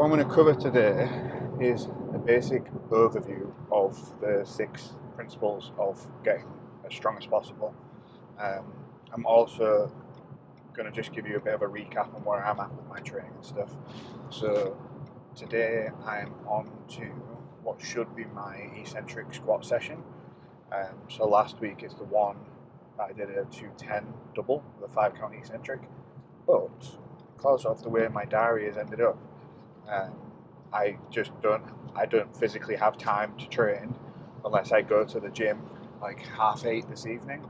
What I'm going to cover today is a basic overview of the 6 principles of getting as strong as possible. I'm also going to just give you a bit of a recap on where I'm at with my training and stuff. So today I'm on to what should be my eccentric squat session. So last week is the one that I did a 210 double with a 5 count eccentric, but because of the way my diary has ended up, um, I just don't physically have time to train unless I go to the gym like 8:30 this evening.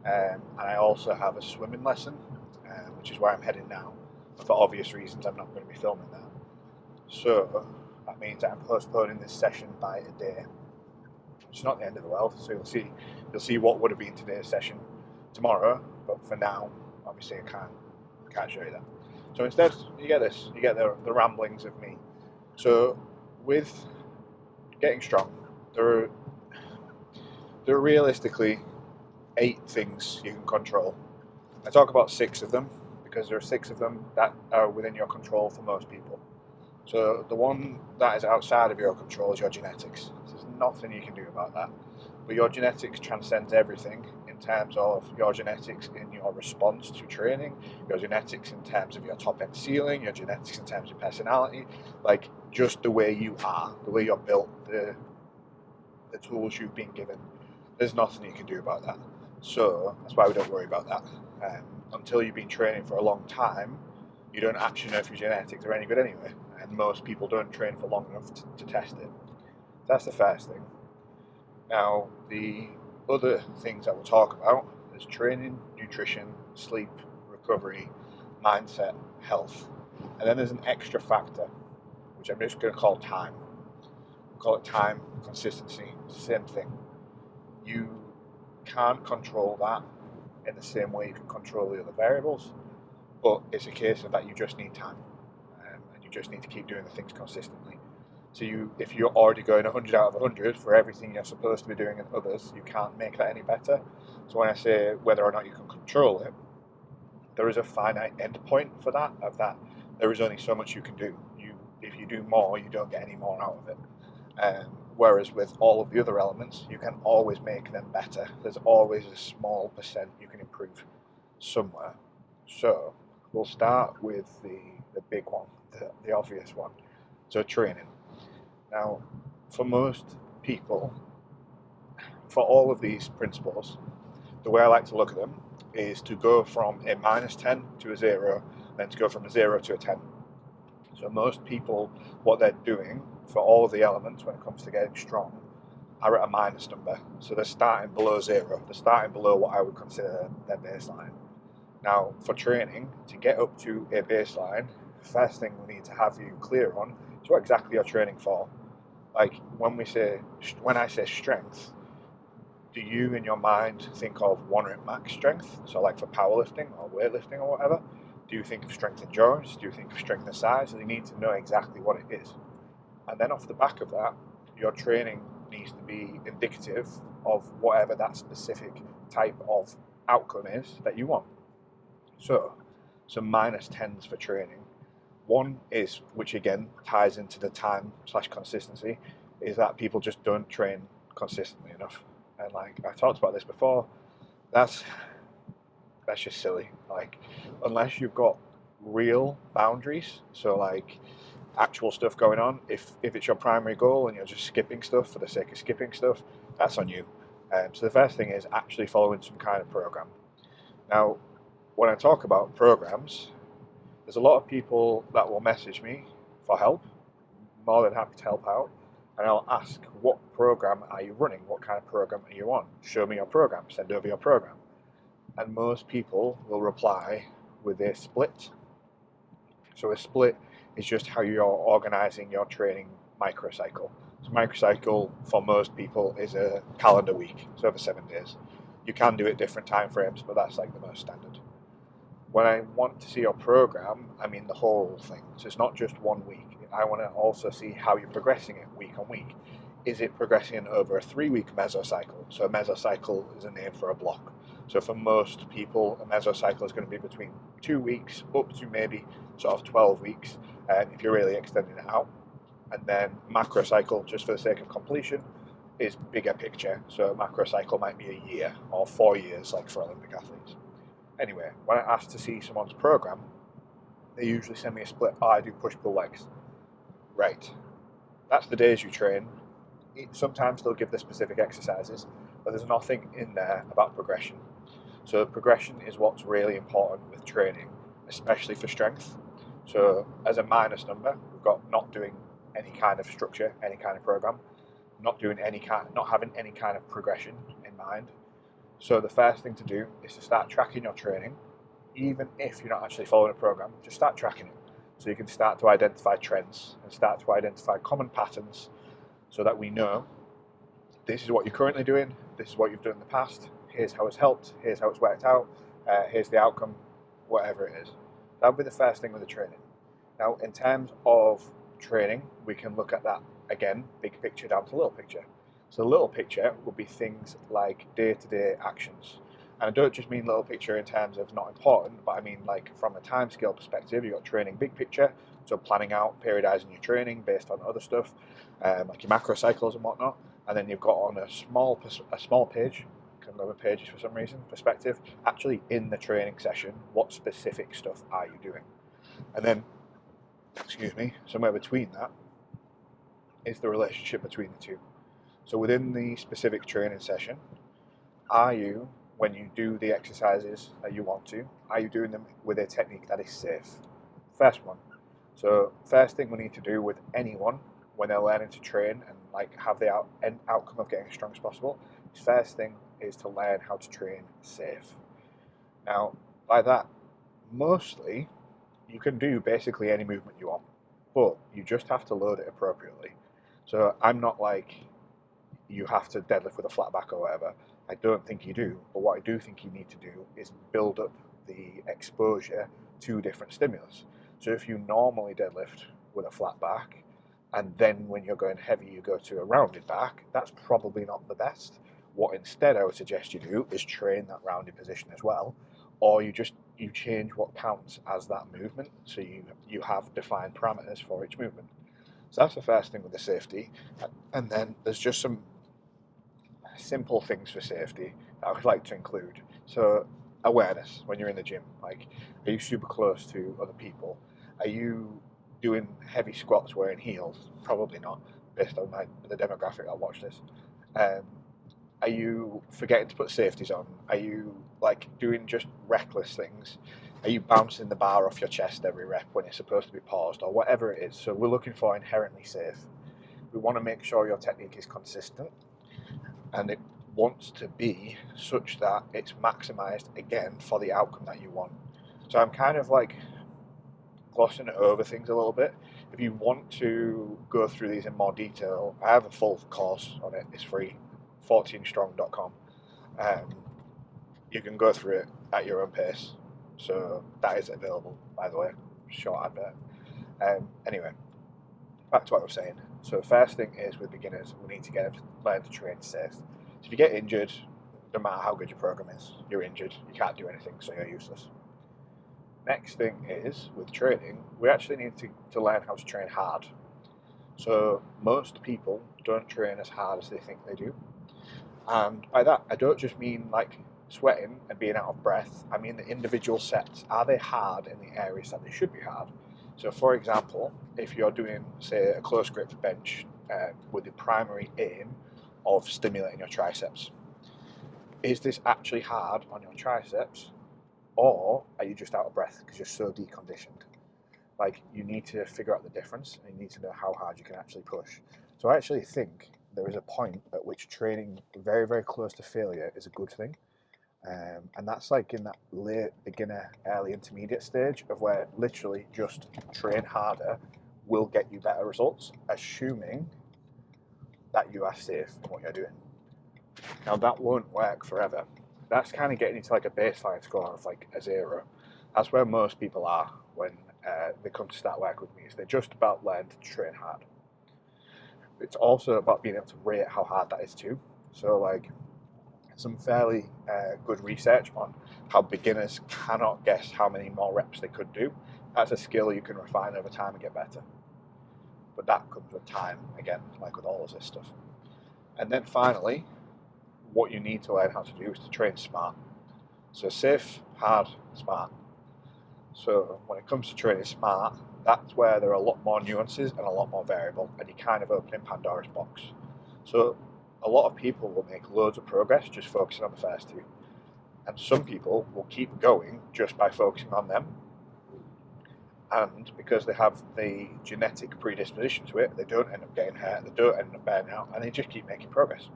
And I also have a swimming lesson, which is where I'm heading now. But for obvious reasons, I'm not going to be filming that. So that means that I'm postponing this session by a day. It's not the end of the world. So you'll see what would have been today's session tomorrow. But for now, obviously, I can't show you that. So instead, you get this. You get the ramblings of me. So with getting strong, there are realistically 8 things you can control. I talk about 6 of them because there are 6 of them that are within your control for most people. So the one that is outside of your control is your genetics. There's nothing you can do about that. But your genetics transcends everything in terms of your genetics in your response to training, your genetics in terms of your top end ceiling, your genetics in terms of personality, like just the way you are, the way you're built, the tools you've been given. There's nothing you can do about that. So that's why we don't worry about that. Until you've been training for a long time, you don't actually know if your genetics are any good anyway. And most people don't train for long enough to test it. That's the first thing. Now, the other things that we'll talk about is training, nutrition, sleep, recovery, mindset, health. And then there's an extra factor, which I'm just going to call time. We'll call it time, consistency, same thing. You can't control that in the same way you can control the other variables, but it's a case of that you just need time, and you just need to keep doing the things consistently. So if you're already going 100 out of 100 for everything you're supposed to be doing in others, you can't make that any better. So when I say whether or not you can control it, there is a finite end point for that, of that there is only so much you can do. If you do more, you don't get any more out of it. Whereas with all of the other elements, you can always make them better. There's always a small percent you can improve somewhere. So we'll start with the big one, the obvious one. So training. Now, for most people, for all of these principles, the way I like to look at them is to go from a -10 to a 0, then to go from a 0 to a 10. So most people, what they're doing for all of the elements when it comes to getting strong, are at a minus number. So they're starting below 0. They're starting below what I would consider their baseline. Now, for training, to get up to a baseline, the first thing we need to have you clear on is what exactly you're training for. Like when I say strength, do you in your mind think of 1 rep max strength? So like for powerlifting or weightlifting or whatever? Do you think of strength endurance? Do you think of strength and size? So you need to know exactly what it is. And then off the back of that, your training needs to be indicative of whatever that specific type of outcome is that you want. So some -10s for training. One is, which again ties into the time/consistency, is that people just don't train consistently enough. And like I talked about this before, that's just silly. Like unless you've got real boundaries, so like actual stuff going on, if it's your primary goal and you're just skipping stuff for the sake of skipping stuff, that's on you. So the first thing is actually following some kind of program. Now, when I talk about programs, there's a lot of people that will message me for help. More than happy to help out. And I'll ask, what program are you running? What kind of program are you on? Show me your program. Send over your program. And most people will reply with a split. So a split is just how you're organizing your training microcycle. So microcycle for most people is a calendar week, so over 7 days. You can do it different time frames, but that's like the most standard. When I want to see your program, I mean the whole thing. So it's not just 1 week. I want to also see how you're progressing it week on week. Is it progressing over a 3-week mesocycle? So a mesocycle is a name for a block. So for most people, a mesocycle is going to be between 2 weeks up to maybe sort of 12 weeks, if you're really extending it out. And then macrocycle, just for the sake of completion, is bigger picture. So a macrocycle might be a year or 4 years, like for Olympic athletes. Anyway, when I ask to see someone's program, they usually send me a split. Oh, I do push-pull legs. Right. That's the days you train. Sometimes they'll give the specific exercises, but there's nothing in there about progression. So progression is what's really important with training, especially for strength. So as a minus number, we've got not doing any kind of structure, any kind of program, not having any kind of progression in mind. So the first thing to do is to start tracking your training, even if you're not actually following a program. Just start tracking it, so you can start to identify trends and start to identify common patterns, so that we know this is what you're currently doing, this is what you've done in the past, here's how it's helped, here's how it's worked out, here's the outcome, whatever it is. That would be the first thing with the training. Now, in terms of training, we can look at that again, big picture down to little picture. So the little picture would be things like day-to-day actions. And I don't just mean little picture in terms of not important, but I mean like from a timescale perspective, you've got training big picture, so planning out, periodizing your training based on other stuff, like your macro cycles and whatnot. And then you've got on a small page, can go with pages for some reason, perspective, actually in the training session, what specific stuff are you doing? And then, somewhere between that is the relationship between the two. So within the specific training session, are you, when you do the exercises that you want to, are you doing them with a technique that is safe? First one. So first thing we need to do with anyone when they're learning to train and like have the end outcome of getting as strong as possible, first thing is to learn how to train safe. Now, by that, mostly you can do basically any movement you want, but you just have to load it appropriately. So I'm not like you have to deadlift with a flat back or whatever. I don't think you do, but what I do think you need to do is build up the exposure to different stimulus. So if you normally deadlift with a flat back, and then when you're going heavy you go to a rounded back, that's probably not the best. What instead I would suggest you do is train that rounded position as well, or you change what counts as that movement, so you have defined parameters for each movement. So that's the first thing with the safety. And then there's just some simple things for safety that I would like to include. So awareness when you're in the gym, like, are you super close to other people? Are you doing heavy squats wearing heels? Probably not, based on the demographic that watch this. Um, are you forgetting to put safeties on? Are you like doing just reckless things? Are you bouncing the bar off your chest every rep when it's supposed to be paused, or whatever it is? So we're looking for inherently safe. We want to make sure your technique is consistent and it wants to be such that it's maximized again for the outcome that you want. So I'm kind of like glossing over things a little bit. If you want to go through these in more detail, I have a full course on it. It's free, 14strong.com. You can go through it at your own pace. So that is available, by the way. Short advert. Anyway, back to what I was saying. So the first thing is with beginners, we need to get them to learn to train safe. So if you get injured, no matter how good your program is, you're injured, you can't do anything, so you're useless. Next thing is, with training, we actually need to learn how to train hard. So most people don't train as hard as they think they do. And by that, I don't just mean like sweating and being out of breath. I mean the individual sets. Are they hard in the areas that they should be hard? So for example, if you're doing, say, a close grip bench with the primary aim of stimulating your triceps, is this actually hard on your triceps, or are you just out of breath because you're so deconditioned? Like, you need to figure out the difference, and you need to know how hard you can actually push. So I actually think there is a point at which training very, very close to failure is a good thing. And that's like in that late beginner, early intermediate stage of where literally just train harder will get you better results, assuming that you are safe in what you're doing. Now that won't work forever. That's kind of getting into like a baseline score of like a 0. That's where most people are when they come to start work with me. Is they just about learn to train hard. It's also about being able to rate how hard that is too. So like, some fairly good research on how beginners cannot guess how many more reps they could do. That's a skill you can refine over time and get better. But that comes with time, again, like with all of this stuff. And then finally, what you need to learn how to do is to train smart. So safe, hard, smart. So when it comes to training smart, that's where there are a lot more nuances and a lot more variable, and you're kind of opening Pandora's box. So a lot of people will make loads of progress just focusing on the first two. And some people will keep going just by focusing on them. And because they have the genetic predisposition to it, they don't end up getting hurt, they don't end up burning out, and they just keep making progress.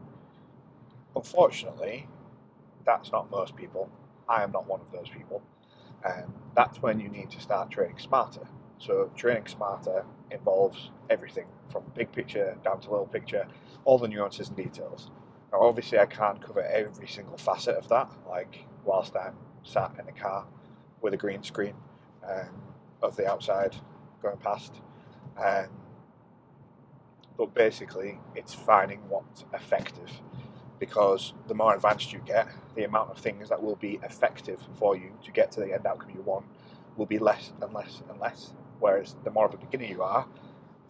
Unfortunately, that's not most people. I am not one of those people. And that's when you need to start training smarter. So training smarter involves everything from big picture down to little picture, all the nuances and details. Now, obviously, I can't cover every single facet of that, like whilst I'm sat in a car with a green screen of the outside going past. But basically, it's finding what's effective, because the more advanced you get, the amount of things that will be effective for you to get to the end outcome you want will be less and less and less. Whereas the more of a beginner you are,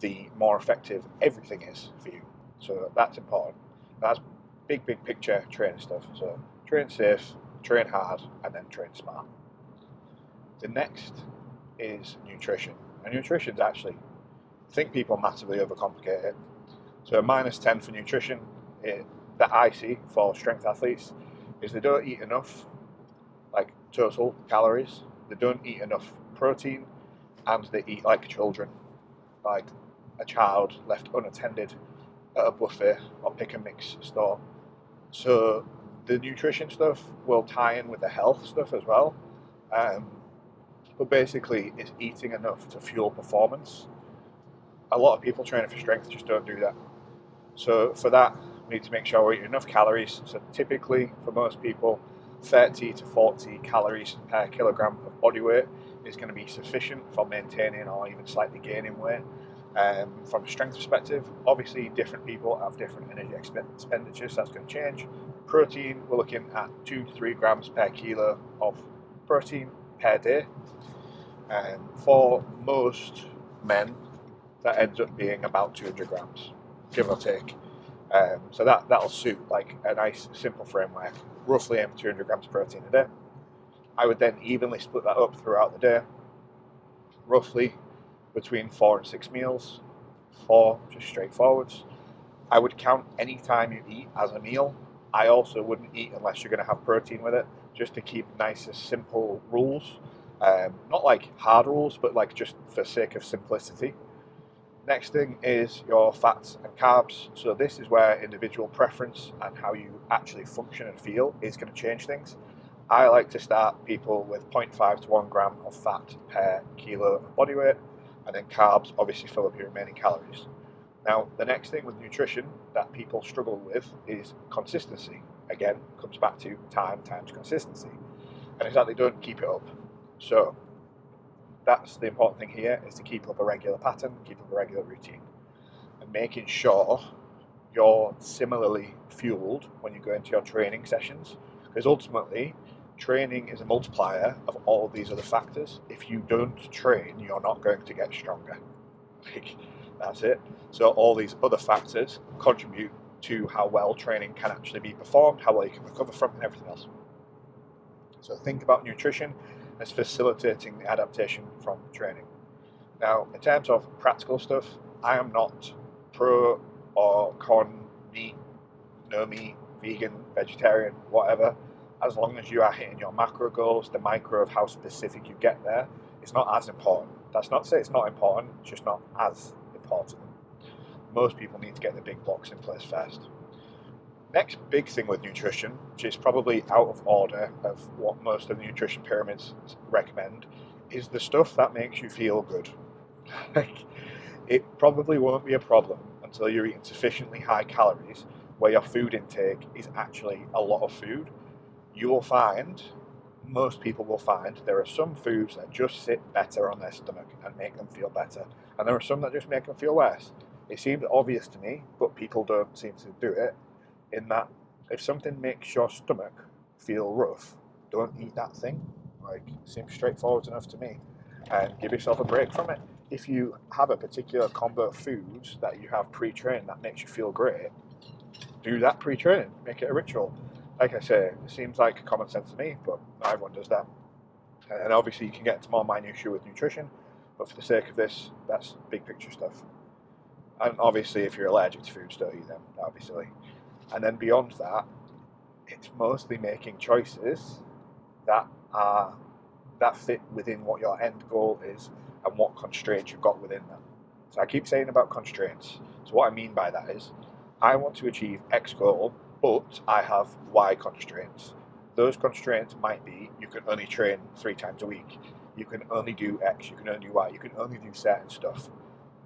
the more effective everything is for you. So that's important. That's big picture training stuff. So train safe, train hard, and then train smart. The next is nutrition. And nutrition's actually, I think people massively overcomplicate it. So a -10 for nutrition that I see for strength athletes is they don't eat enough, like total calories. They don't eat enough protein, and they eat like children, like a child left unattended at a buffet or pick and mix store. So the nutrition stuff will tie in with the health stuff as well. But basically, it's eating enough to fuel performance. A lot of people training for strength just don't do that. So for that, we need to make sure we're eating enough calories. So typically, for most people, 30 to 40 calories per kilogram of body weight is going to be sufficient for maintaining or even slightly gaining weight. From a strength perspective, obviously different people have different energy expenditures, so that's going to change. Protein, we're looking at 2 to 3 grams per kilo of protein per day. For most men, that ends up being about 200 grams, give or take. So that'll suit like a nice simple framework. Roughly aim for 200 grams of protein a day. I would then evenly split that up throughout the day, roughly between 4 and 6 meals. 4 just straightforwards. I would count any time you eat as a meal. I also wouldn't eat unless you're going to have protein with it, just to keep nice and simple rules. Not like hard rules, but like just for sake of simplicity. Next thing is your fats and carbs. So this is where individual preference and how you actually function and feel is going to change things. I like to start people with 0.5 to 1 gram of fat per kilo of body weight, and then carbs obviously fill up your remaining calories. Now, the next thing with nutrition that people struggle with is consistency. Again, comes back to time times consistency. And it's that they don't keep it up. So that's the important thing here, is to keep up a regular pattern, keep up a regular routine, and making sure you're similarly fueled when you go into your training sessions, because ultimately training is a multiplier of all of these other factors. If you don't train, you're not going to get stronger. That's it. So all these other factors contribute to how well training can actually be performed, how well you can recover from, and everything else. So think about nutrition as facilitating the adaptation from training. Now, in terms of practical stuff, I am not pro or con meat, no meat, vegan, vegetarian, whatever. As long as you are hitting your macro goals, the micro of how specific you get there is not as important. That's not to say it's not important, it's just not as important. Most people need to get the big blocks in place first. Next big thing with nutrition, which is probably out of order of what most of the nutrition pyramids recommend, is the stuff that makes you feel good. It probably won't be a problem until you're eating sufficiently high calories where your food intake is actually a lot of food. You will find, most people will find, there are some foods that just sit better on their stomach and make them feel better, and there are some that just make them feel worse. It seems obvious to me, but people don't seem to do it, in that If something makes your stomach feel rough, don't eat that thing. Like, seems straightforward enough to me. And give yourself a break from it. If you have a particular combo of foods that you have pre-trained that makes you feel great, do that pre-training. Make it a ritual. Like I say, it seems like common sense to me, but not everyone does that. And obviously, you can get into more minutiae with nutrition, but for the sake of this, that's big picture stuff. And obviously, if you're allergic to foods, don't eat them. That would be silly. And then beyond that, it's mostly making choices that are that fit within what your end goal is and what constraints you've got within them. So I keep saying about constraints. So what I mean by that is I want to achieve X goal, but I have Y constraints. Those constraints might be you can only train 3 times a week, you can only do X, you can only do Y, you can only do certain stuff.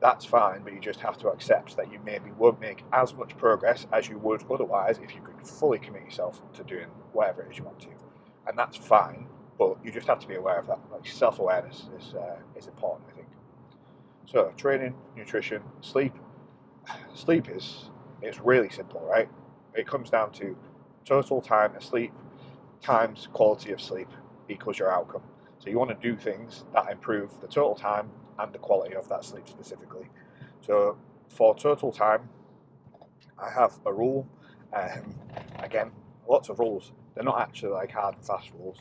That's fine, but you just have to accept that you maybe won't make as much progress as you would otherwise if you could fully commit yourself to doing whatever it is you want to. And that's fine, but you just have to be aware of that. Like, self-awareness is important, I think. So training, nutrition, sleep. Sleep is it's really simple, right? It comes down to total time asleep times quality of sleep equals your outcome. So you want to do things that improve the total time and the quality of that sleep specifically. So for total time, I have a rule. Um, Again, lots of rules. They're not actually like hard and fast rules.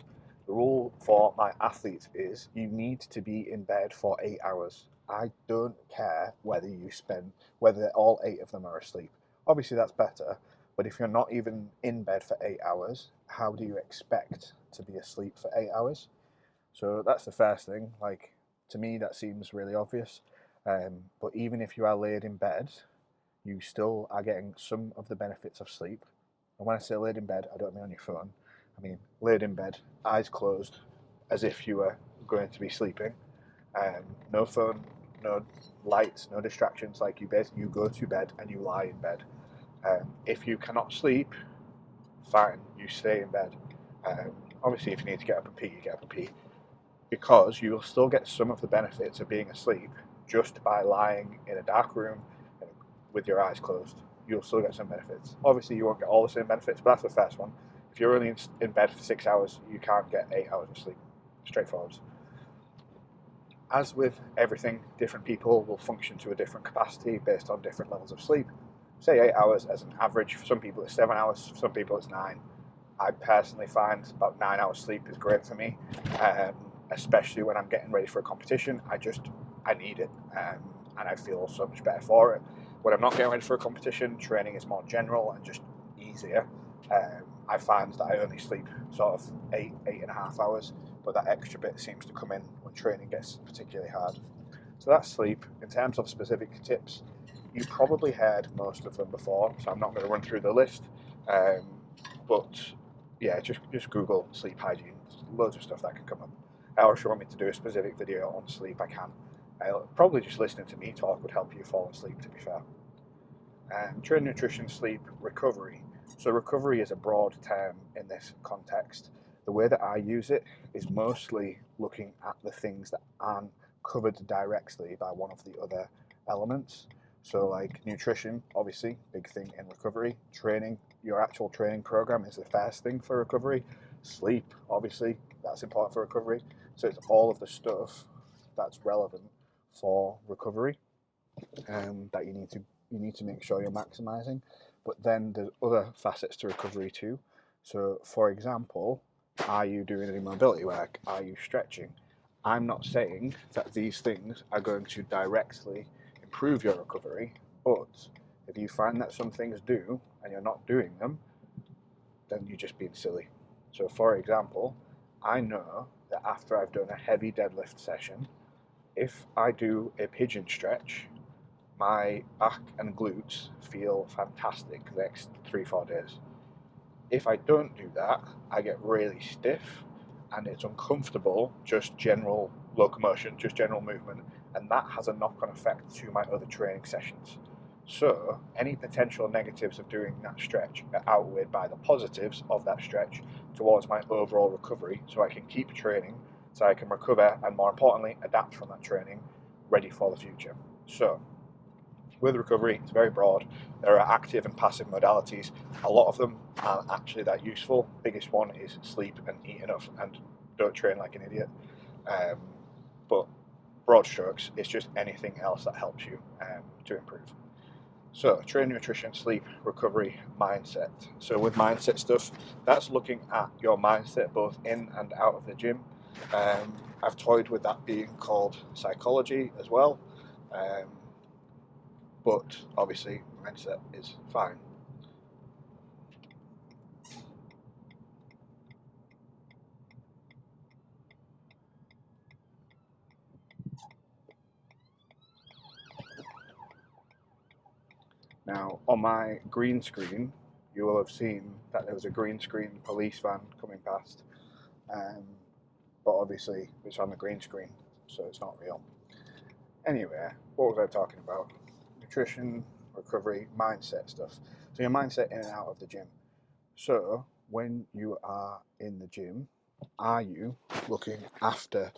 The rule for my athletes is you need to be in bed for 8 hours. I don't care whether all 8 of them are asleep. Obviously, that's better. But if you're not even in bed for 8 hours, how do you expect to be asleep for 8 hours? So that's the first thing. Like, to me, that seems really obvious. But even if you are laid in bed, you still are getting some of the benefits of sleep. And when I say laid in bed, I don't mean on your phone. I mean laid in bed, eyes closed, as if you were going to be sleeping. No phone, no lights, no distractions. Like, you go to bed and you lie in bed. If you cannot sleep, fine, you stay in bed. Um, Obviously, if you need to get up and pee, you get up and pee, because you will still get some of the benefits of being asleep just by lying in a dark room with your eyes closed. You'll still get some benefits. Obviously, you won't get all the same benefits, but that's the first one. If you're only in bed for 6 hours, you can't get 8 hours of sleep. Straightforward. As with everything, different people will function to a different capacity based on different levels of sleep. Say 8 hours as an average. For some people, it's 7 hours. For some people, it's 9. I personally find about 9 hours sleep is great for me, especially when I'm getting ready for a competition. I need it, and I feel so much better for it. When I'm not getting ready for a competition, training is more general and just easier. I find that I only sleep sort of 8.5 hours, but that extra bit seems to come in when training gets particularly hard. So that's sleep. In terms of specific tips, you probably heard most of them before, so I'm not going to run through the list. But yeah, just Google sleep hygiene. There's loads of stuff that can come up. Or if you want me to do a specific video on sleep, I can. Probably just listening to me talk would help you fall asleep, to be fair. Training, nutrition, sleep, recovery. So recovery is a broad term in this context. The way that I use it is mostly looking at the things that aren't covered directly by one of the other elements. So like nutrition, obviously, big thing in recovery. Training, your actual training program is the first thing for recovery. Sleep, obviously, that's important for recovery. So it's all of the stuff that's relevant for recovery that you need to make sure you're maximizing. But then there's other facets to recovery too. So, for example, are you doing any mobility work? Are you stretching? I'm not saying that these things are going to directly improve your recovery, but if you find that some things do and you're not doing them, then you're just being silly. So, for example, I know that after I've done a heavy deadlift session, if I do a pigeon stretch, my back and glutes feel fantastic the next 3-4 days. If I don't do that, I get really stiff and it's uncomfortable, just general locomotion, just general movement, and that has a knock-on effect to my other training sessions. So any potential negatives of doing that stretch are outweighed by the positives of that stretch towards my overall recovery, so I can keep training, so I can recover, and more importantly, adapt from that training, ready for the future. So with recovery, it's very broad. There are active and passive modalities. A lot of them aren't actually that useful. Biggest one is sleep and eat enough and don't train like an idiot. Um, but broad strokes, it's just anything else that helps you to improve. So, training, nutrition, sleep, recovery, mindset. So, with mindset stuff, that's looking at your mindset both in and out of the gym. I've toyed with that being called psychology as well, um, but obviously, mindset is fine. Now, on my green screen, you will have seen that there was a green screen police van coming past, um, but obviously, it's on the green screen, so it's not real. Anyway, what was I talking about? Nutrition, recovery, mindset stuff. So your mindset in and out of the gym. So when you are in the gym, are you looking after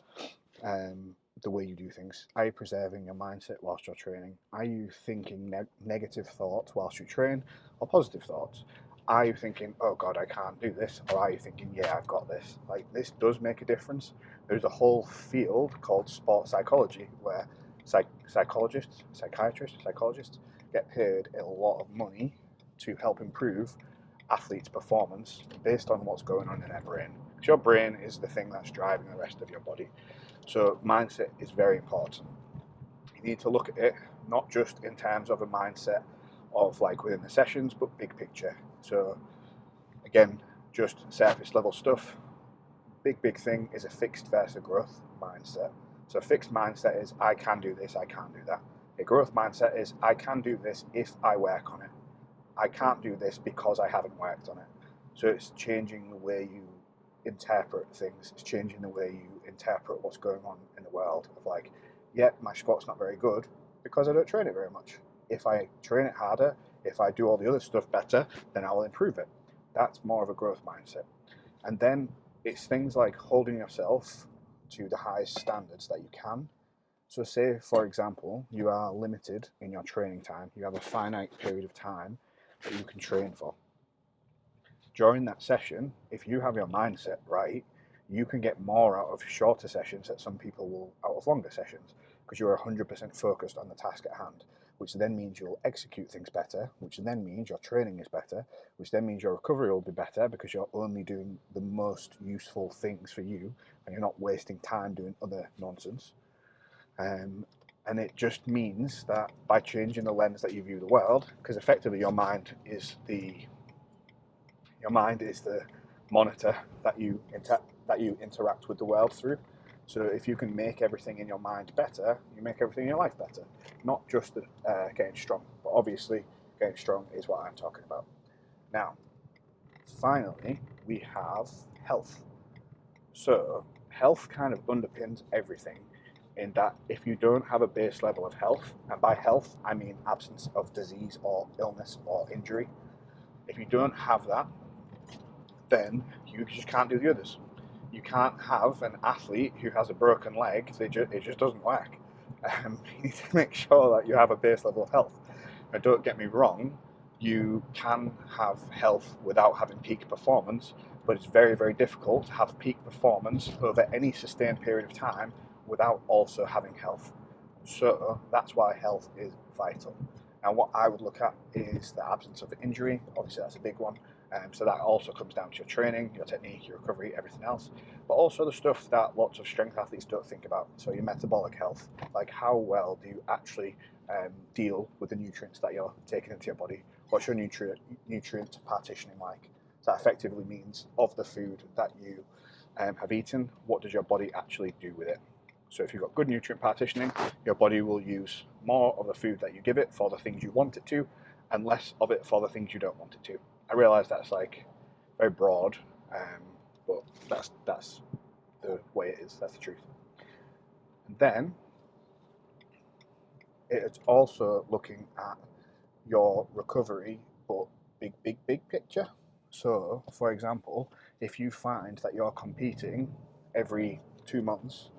the way you do things? Are you preserving your mindset whilst you're training? Are you thinking negative thoughts whilst you train, or positive thoughts? Are you thinking, oh God, I can't do this? Or are you thinking, yeah, I've got this? Like, this does make a difference. There's a whole field called sports psychology where psychologists get paid a lot of money to help improve athletes' performance based on what's going on in their brain. Because your brain is the thing that's driving the rest of your body. So mindset is very important. You need to look at it not just in terms of a mindset of like within the sessions, but big picture. So again, just surface level stuff. Big thing is a fixed versus growth mindset. So a fixed mindset is I can do this, I can't do that. A growth mindset is I can do this if I work on it. I can't do this because I haven't worked on it. So it's changing the way you interpret things. It's changing the way you interpret what's going on in the world. Of like, yeah, my squat's not very good because I don't train it very much. If I train it harder, if I do all the other stuff better, then I will improve it. That's more of a growth mindset. And then it's things like holding yourself to the highest standards that you can. So, say for example, you are limited in your training time, you have a finite period of time that you can train for. During that session, if you have your mindset right, you can get more out of shorter sessions that some people will out of longer sessions because you're 100% focused on the task at hand, which then means you'll execute things better, which then means your training is better, which then means your recovery will be better because you're only doing the most useful things for you and you're not wasting time doing other nonsense. And it just means that by changing the lens that you view the world, because effectively your mind is the monitor that you interact with the world through. So if you can make everything in your mind better, you make everything in your life better. Not just getting strong, but obviously getting strong is what I'm talking about. Now, finally, we have health. So health kind of underpins everything in that if you don't have a base level of health, and by health I mean absence of disease or illness or injury, if you don't have that, then you just can't do the others. You can't have an athlete who has a broken leg, it just doesn't work. You need to make sure that you have a base level of health. Now, don't get me wrong, you can have health without having peak performance, but it's very difficult to have peak performance over any sustained period of time without also having health. So that's why health is vital. And what I would look at is the absence of injury. Obviously, that's a big one. So that also comes down to your training, your technique, your recovery, everything else. But also the stuff that lots of strength athletes don't think about. So your metabolic health, like how well do you actually deal with the nutrients that you're taking into your body? What's your nutrient partitioning like? So that effectively means of the food that you have eaten, what does your body actually do with it? So if you've got good nutrient partitioning, your body will use more of the food that you give it for the things you want it to, and less of it for the things you don't want it to. I realise that's like very broad, but that's the way it is. That's the truth. And then it's also looking at your recovery, but big picture. So, for example, if you find that you're competing every 2 months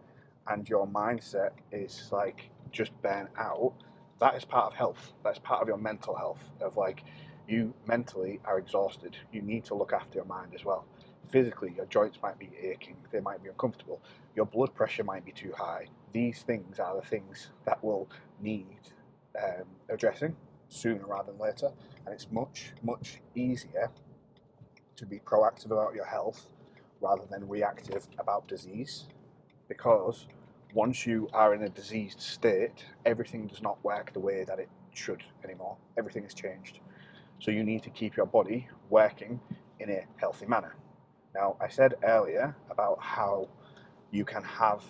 and your mindset is like just burnt out, that is part of health. That's part of your mental health. Of like, you mentally are exhausted. You need to look after your mind as well. Physically, your joints might be aching. They might be uncomfortable. Your blood pressure might be too high. These things are the things that will need addressing sooner rather than later. And it's much, much easier to be proactive about your health rather than reactive about disease, because once you are in a diseased state, everything does not work the way that it should anymore. Everything has changed. So you need to keep your body working in a healthy manner. Now, I said earlier about how you can have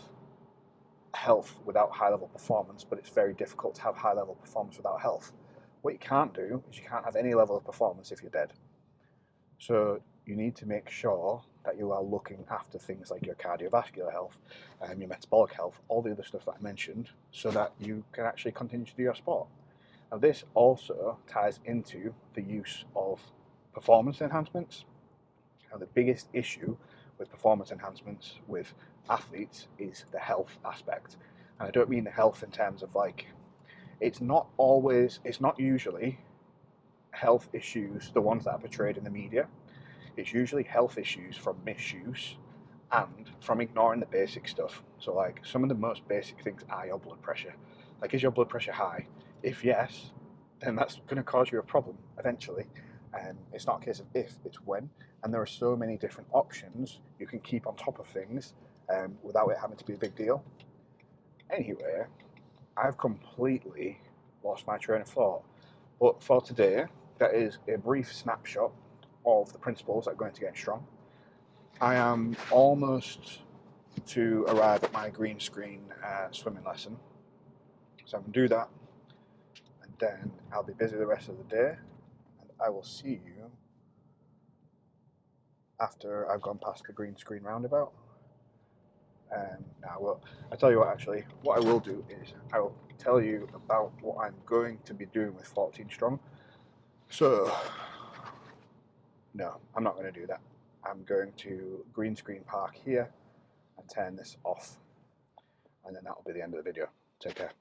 health without high level performance, but it's very difficult to have high level performance without health. What you can't do is you can't have any level of performance if you're dead. So you need to make sure that you are looking after things like your cardiovascular health, your metabolic health, all the other stuff that I mentioned, so that you can actually continue to do your sport. Now, this also ties into the use of performance enhancements. Now, the biggest issue with performance enhancements with athletes is the health aspect. And I don't mean the health in terms of like, it's not usually health issues, the ones that are portrayed in the media. It's usually health issues from misuse and from ignoring the basic stuff. So like, some of the most basic things are your blood pressure. Like, is your blood pressure high? If yes, then that's going to cause you a problem eventually. And it's not a case of if, it's when. And there are so many different options you can keep on top of things without it having to be a big deal. Anyway, I've completely lost my train of thought. But for today, that is a brief snapshot of the principles that go into getting strong. I am almost to arrive at my green screen swimming lesson. So I'm going to do that, and then I'll be busy the rest of the day, and I will see you after I've gone past the green screen roundabout. Now, well, I tell you what, actually, what I will do is I will tell you about what I'm going to be doing with 14 Strong. So, no, I'm not going to do that. I'm going to green screen park here and turn this off, and then that'll be the end of the video. Take care.